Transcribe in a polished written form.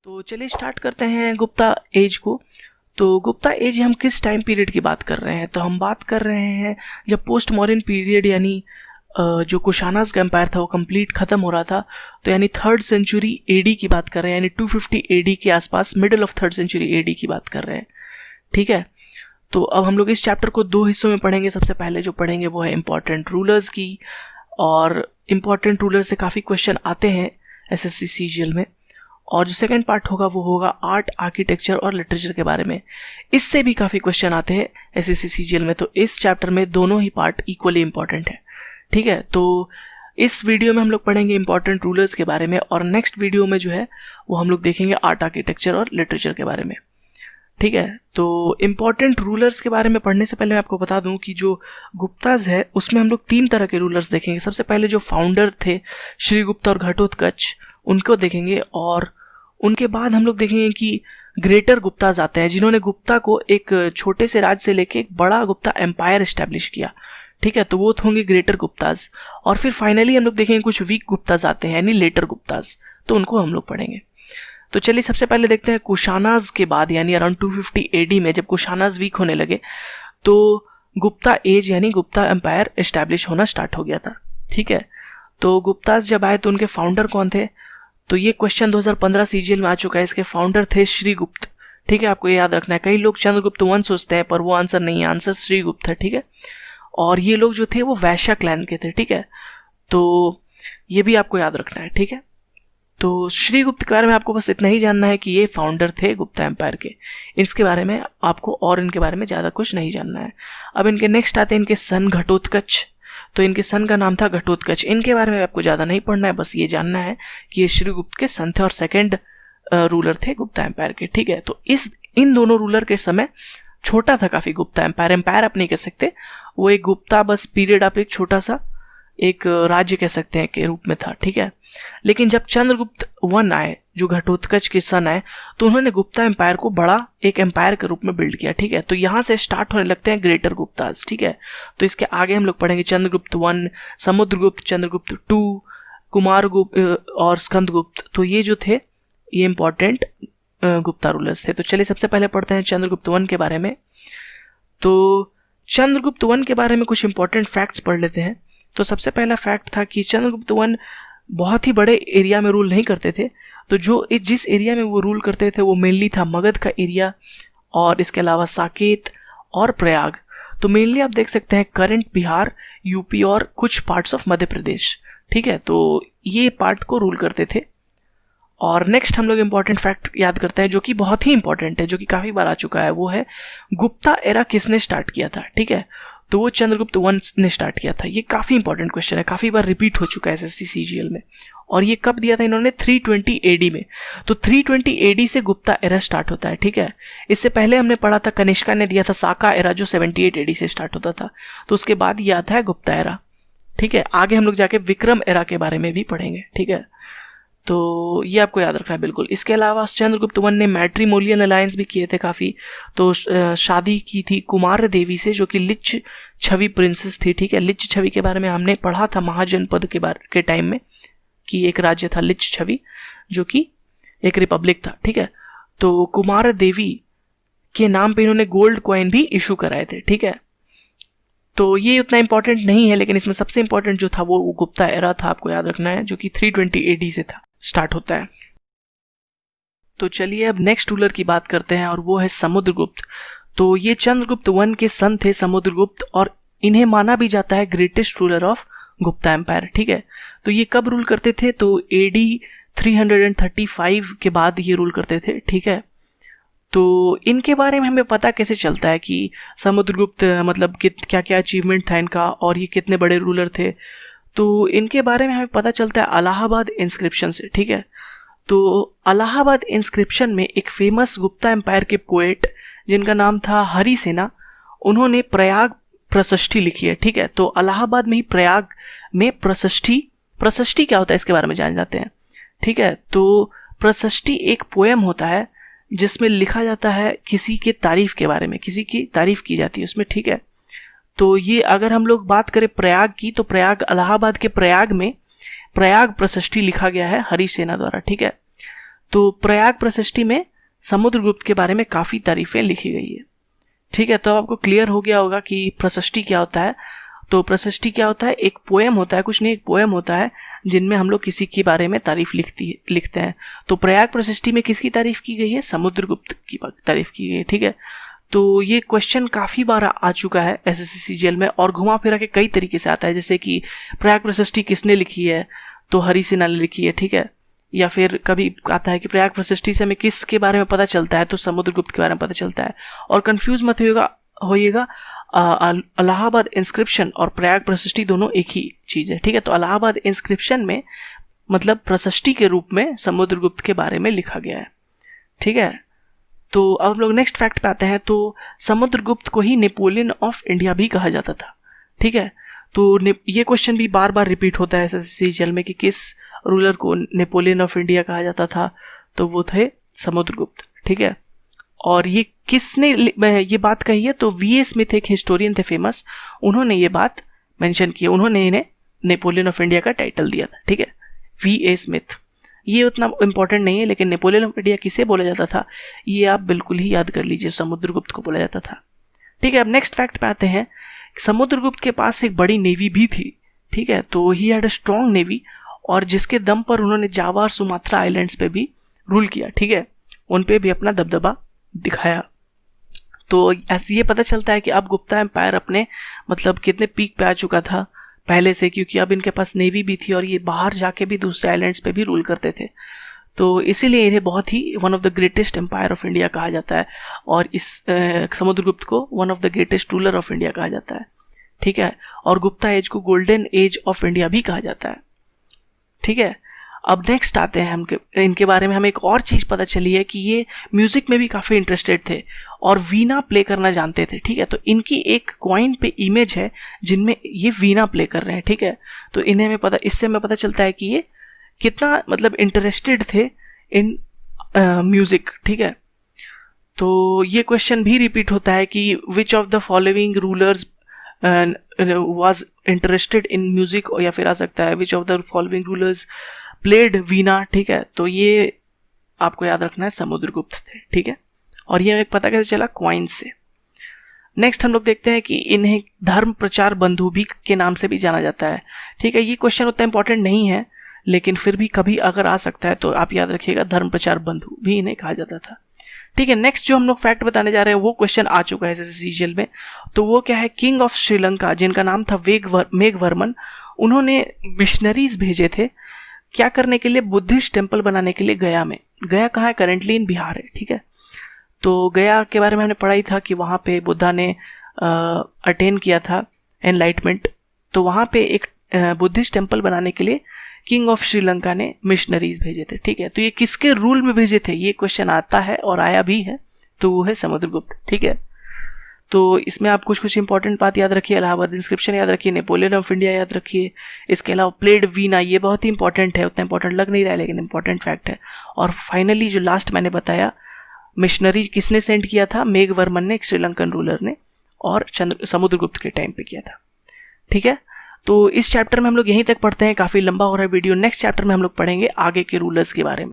तो चलिए स्टार्ट करते हैं गुप्ता एज को। तो गुप्ता एज हम किस टाइम पीरियड की बात कर रहे हैं? तो हम बात कर रहे हैं जब पोस्ट मॉडर्न पीरियड यानी जो कुशानाज का एम्पायर था वो कंप्लीट खत्म हो रहा था। तो यानी 3rd सेंचुरी एडी की बात कर रहे हैं, यानी 250 एडी के आसपास, middle of 3rd century AD की बात कर रहे हैं। ठीक है, तो अब हम लोग इस चैप्टर को 2 हिस्सों में पढ़ेंगे। सबसे पहले जो पढ़ेंगे वो है इंपॉर्टेंट रूलर्स की, और इंपॉर्टेंट रूलर से काफ़ी क्वेश्चन आते हैं एसएससी सीजीएल में। और जो सेकंड पार्ट होगा वो होगा आर्ट, आर्किटेक्चर और लिटरेचर के बारे में। इससे भी काफ़ी क्वेश्चन आते हैं एसएससी सीजीएल में। तो इस चैप्टर में दोनों ही पार्ट इक्वली इंपॉर्टेंट है। ठीक है, तो इस वीडियो में हम लोग पढ़ेंगे इंपॉर्टेंट रूलर्स के बारे में, और नेक्स्ट वीडियो में जो है वो हम लोग देखेंगे आर्ट, आर्किटेक्चर और लिटरेचर के बारे में। ठीक है, तो इंपॉर्टेंट रूलर्स के बारे में पढ़ने से पहले मैं आपको बता दूं कि जो गुप्ताज है उसमें हम लोग 3 तरह के रूलर्स देखेंगे। सबसे पहले जो फाउंडर थे श्रीगुप्त और घटोत्कच, उनको देखेंगे, और उनके बाद हम लोग देखेंगे कि ग्रेटर गुप्ताज आते हैं जिन्होंने गुप्ता को एक छोटे से राज्य से लेके एक बड़ा गुप्ता एम्पायर एस्टेब्लिश किया। ठीक है, तो वो होंगे ग्रेटर गुप्ताज। और फिर फाइनली हम लोग देखेंगे कुछ वीक गुप्ताज आते हैं यानी लेटर गुप्ताज, तो उनको हम लोग पढ़ेंगे। तो चलिए सबसे पहले देखते हैं कुशानाज के बाद, यानी अराउंड 250 एडी में जब कुशानाज वीक होने लगे तो गुप्ता एज यानी गुप्ता एम्पायर एस्टैब्लिश होना स्टार्ट हो गया था। ठीक है, तो गुप्ताज जब आए तो उनके फाउंडर कौन थे? तो ये क्वेश्चन 2015 सीजीएल में आ चुका है। इसके फाउंडर थे श्रीगुप्त। ठीक है, आपको ये याद रखना है। कई लोग चंद्रगुप्त वन सोचते हैं पर वो आंसर नहीं है, आंसर श्रीगुप्त है। ठीक है, और ये लोग जो थे वो वैश्य क्लैन के थे। ठीक है, तो ये भी आपको याद रखना है। ठीक है, तो श्रीगुप्त के बारे में आपको बस इतना ही जानना है कि ये फाउंडर थे गुप्ता एम्पायर के। इसके बारे में आपको और इनके बारे में ज़्यादा कुछ नहीं जानना है। अब इनके नेक्स्ट आते हैं इनके सन घटोत्कच। तो इनके सन का नाम था घटोत्कच। इनके बारे में आपको ज़्यादा नहीं पढ़ना है, बस ये जानना है कि ये श्रीगुप्त के सन थे और सेकेंड रूलर थे गुप्ता एम्पायर के। ठीक है, तो इन दोनों रूलर के समय छोटा था काफ़ी गुप्ता एम्पायर। एम्पायर आप नहीं कह सकते, वो एक गुप्ता बस पीरियड आप एक छोटा सा एक राज्य कह सकते हैं के रूप में था। ठीक है, लेकिन जब चंद्रगुप्त वन आए जो घटोत्कच के सन आए तो उन्होंने गुप्ता एम्पायर को बड़ा एक एम्पायर के रूप में बिल्ड किया। ठीक है, तो यहाँ से स्टार्ट होने लगते हैं ग्रेटर गुप्ताज। ठीक है, तो इसके आगे हम लोग पढ़ेंगे चंद्रगुप्त वन, समुद्रगुप्त, चंद्रगुप्त टू, कुमारगुप्त और स्कंदगुप्त। तो ये जो थे ये इंपॉर्टेंट गुप्ता रूलर्स थे। तो चलिए सबसे पहले पढ़ते हैं चंद्रगुप्त वन के बारे में। तो चंद्रगुप्त वन के बारे में कुछ इंपॉर्टेंट फैक्ट्स पढ़ लेते हैं। तो सबसे पहला फैक्ट था कि चंद्रगुप्त वन बहुत ही बड़े एरिया में रूल नहीं करते थे। तो जिस एरिया में वो रूल करते थे वो मेनली था मगध का एरिया, और इसके अलावा साकेत और प्रयाग। तो मेनली आप देख सकते हैं करंट बिहार, यूपी और कुछ पार्ट्स ऑफ मध्य प्रदेश। ठीक है, तो ये पार्ट को रूल करते थे। और नेक्स्ट हम लोग इंपॉर्टेंट फैक्ट याद करते हैं जो कि बहुत ही इंपॉर्टेंट है, जो कि काफ़ी बार आ चुका है। वो है गुप्ता एरा किसने स्टार्ट किया था? ठीक है, तो वो चंद्रगुप्त वन ने स्टार्ट किया था। ये काफ़ी इंपॉर्टेंट क्वेश्चन है, काफ़ी बार रिपीट हो चुका है एसएससी सीजीएल में। और ये कब दिया था इन्होंने? 320 एडी में। तो 320 एडी से गुप्ता एरा स्टार्ट होता है। ठीक है, इससे पहले हमने पढ़ा था कनिष्का ने दिया था साका एरा जो 78 एडी से स्टार्ट होता था। तो उसके बाद ये आता है गुप्ता एरा। ठीक है, आगे हम लोग जाके विक्रम एरा के बारे में भी पढ़ेंगे। ठीक है, तो ये आपको याद रखना है बिल्कुल। इसके अलावा चंद्रगुप्त वन ने मैट्रिमोनियल अलायंस भी किए थे काफ़ी। तो शादी की थी कुमार देवी से जो कि लिच्छ छवि प्रिंसेस थी। ठीक है, लिच्छ छवि के बारे में हमने पढ़ा था महाजनपद के टाइम में कि एक राज्य था लिच्छ छवि जो कि एक रिपब्लिक था। ठीक है, तो कुमार देवी के नाम पे इन्होंने गोल्ड कॉइन भी इशू कराए थे। ठीक है, तो ये उतना इंपॉर्टेंट नहीं है, लेकिन इसमें सबसे इंपॉर्टेंट जो था वो गुप्ता एरा था, आपको याद रखना है, जो कि 320 एडी से था स्टार्ट होता है। तो चलिए अब नेक्स्ट रूलर की बात करते हैं, और वो है समुद्रगुप्त। तो ये चंद्रगुप्त वन के सन थे समुद्रगुप्त, और इन्हें माना भी जाता है greatest ruler of Gupta empire. ठीक है, तो ये कब रूल करते थे? तो एडी 335 के बाद ये रूल करते थे। ठीक है, तो इनके बारे में हमें पता कैसे चलता है कि समुद्रगुप्त मतलब क्या क्या अचीवमेंट था इनका और ये कितने बड़े रूलर थे? तो इनके बारे में हमें पता चलता है इलाहाबाद इंस्क्रिप्शन से। ठीक है, तो इलाहाबाद इंस्क्रिप्शन में एक फेमस गुप्ता एम्पायर के पोएट जिनका नाम था हरिसेना, उन्होंने प्रयाग प्रशस्ति लिखी है। ठीक है, तो इलाहाबाद में ही प्रयाग में प्रशस्ति क्या होता है इसके बारे में जान जाते हैं। ठीक है, तो प्रशस्ति एक पोएम होता है जिसमें लिखा जाता है किसी के तारीफ के बारे में, किसी की तारीफ की जाती है उसमें। ठीक है, तो ये अगर हम लोग बात करें प्रयाग की, तो प्रयाग इलाहाबाद के प्रयाग में प्रयाग प्रशस्ति लिखा गया है हरिसेना द्वारा। ठीक है, तो प्रयाग प्रशस्ति में समुद्रगुप्त के बारे में काफ़ी तारीफें लिखी गई है। ठीक है, तो आपको क्लियर हो गया होगा कि प्रशस्ति क्या होता है। तो प्रशस्ति क्या होता है, एक पोएम होता है, कुछ नहीं, एक पोएम होता है जिनमें हम लोग किसी के बारे में तारीफ लिखते हैं। तो प्रयाग प्रशस्ति में किसकी तारीफ की गई है, समुद्रगुप्त की तारीफ की गई है। ठीक है, तो ये क्वेश्चन काफ़ी बार आ चुका है एसएससी सीजीएल में, और घुमा फिरा के कई तरीके से आता है, जैसे कि प्रयाग प्रशस्ति किसने लिखी है, तो हरि सिन्हा ने लिखी है। ठीक है, या फिर कभी आता है कि प्रयाग प्रशस्ति से हमें किसके बारे में पता चलता है, तो समुद्रगुप्त के बारे में पता चलता है। और कंफ्यूज मत होइएगा, इलाहाबाद इंस्क्रिप्शन और प्रयाग प्रशस्ति दोनों एक ही चीज़ है। ठीक है, तो इलाहाबाद इंस्क्रिप्शन में मतलब प्रशस्ति के रूप में समुद्रगुप्त के बारे में लिखा गया है। ठीक है, तो अब हम लोग नेक्स्ट फैक्ट पे आते हैं। तो समुद्रगुप्त को ही नेपोलियन ऑफ इंडिया भी कहा जाता था। ठीक है, तो ये क्वेश्चन भी बार बार रिपीट होता है एसएससी सीजीएल में कि किस रूलर को नेपोलियन ऑफ इंडिया कहा जाता था, तो वो थे समुद्रगुप्त। ठीक है, और ये किसने ये बात कही है, तो वीए स्मिथ एक हिस्टोरियन थे फेमस, उन्होंने ये बात मेंशन की, उन्होंने इन्हें नेपोलियन ऑफ इंडिया का टाइटल दिया था। ठीक है, वीए स्मिथ, ये उतना इंपॉर्टेंट नहीं है, लेकिन नेपोलियन ऑफ इंडिया किसे बोला जाता था ये आप बिल्कुल ही याद कर लीजिए, समुद्रगुप्त को बोला जाता था। ठीक है, अब नेक्स्ट फैक्ट पे आते हैं। समुद्रगुप्त के पास एक बड़ी नेवी भी थी। ठीक है, तो he had a strong navy, और जिसके दम पर उन्होंने जावा और सुमात्रा आइलैंड्स पे भी रूल किया। ठीक है, उन पे भी अपना दबदबा दिखाया। तो ऐसे ये पता चलता है कि अब गुप्ता एम्पायर अपने मतलब कितने पीक पे आ चुका था पहले से, क्योंकि अब इनके पास नेवी भी थी और ये बाहर जाके भी दूसरे आइलैंड्स पे भी रूल करते थे। तो इसीलिए इन्हें बहुत ही one of the greatest empire of India कहा जाता है, और इस समुद्रगुप्त को one of the greatest ruler of India कहा जाता है। ठीक है, और गुप्ता एज को गोल्डन एज ऑफ इंडिया भी कहा जाता है। ठीक है, अब नेक्स्ट आते हैं हम इनके बारे में हमें एक और चीज़ पता चली है कि ये म्यूजिक में भी काफ़ी इंटरेस्टेड थे और वीणा प्ले करना जानते थे। ठीक है, तो इनकी एक कॉइन पे इमेज है जिनमें ये वीणा प्ले कर रहे हैं। ठीक है, तो इससे हमें पता चलता है कि ये कितना मतलब इंटरेस्टेड थे इन म्यूजिक। ठीक है, तो ये क्वेश्चन भी रिपीट होता है कि which of the following rulers was interested in music, या फिर आ सकता है which of the following rulers played veena. ठीक है, तो ये आपको याद रखना है, समुद्रगुप्त थे। ठीक है, और ये हमें पता कैसे चला, क्वाइन से। नेक्स्ट हम लोग देखते हैं कि इन्हें धर्म प्रचार बंधु भी के नाम से भी जाना जाता है। ठीक है, ये क्वेश्चन उतना इंपॉर्टेंट नहीं है, लेकिन फिर भी कभी अगर आ सकता है तो आप याद रखिएगा, धर्म प्रचार बंधु भी इन्हें कहा जाता था। ठीक है, नेक्स्ट जो हम लोग फैक्ट बताने जा रहे हैं वो क्वेश्चन आ चुका है सीजीएल में। तो वो क्या है, किंग ऑफ श्रीलंका जिनका नाम था मेघवर्मन, उन्होंने मिशनरीज भेजे थे क्या करने के लिए, बुद्धिस्ट टेम्पल बनाने के लिए गया में। गया कहाँ है, करेंटली इन बिहार है। ठीक है, तो गया के बारे में हमने पढ़ा ही था कि वहाँ पे बुद्धा ने अटेन किया था एनलाइटमेंट। तो वहाँ पे एक बुद्धिस्ट टेम्पल बनाने के लिए किंग ऑफ श्रीलंका ने मिशनरीज भेजे थे। ठीक है, तो ये किसके रूल में भेजे थे, ये क्वेश्चन आता है और आया भी है, तो वो है समुद्रगुप्त। ठीक है, तो इसमें आप कुछ इंपॉर्टेंट बात याद रखिए, इलाहाबाद इंस्क्रिप्शन याद रखिए, नेपोलियन ऑफ इंडिया याद रखिए। इसके अलावा प्लेड वीणा, ये बहुत ही इंपॉर्टेंट है, उतना इंपॉर्टेंट लग नहीं रहा है लेकिन इंपॉर्टेंट फैक्ट है। और फाइनली जो लास्ट मैंने बताया, मिशनरी किसने सेंड किया था, मेघवर्मन ने, एक श्रीलंकन रूलर ने, और समुद्रगुप्त के टाइम पे किया था। ठीक है, तो इस चैप्टर में हम लोग यहीं तक पढ़ते हैं, काफ़ी लंबा हो रहा है वीडियो। नेक्स्ट चैप्टर में हम लोग पढ़ेंगे आगे के रूलर्स के बारे में।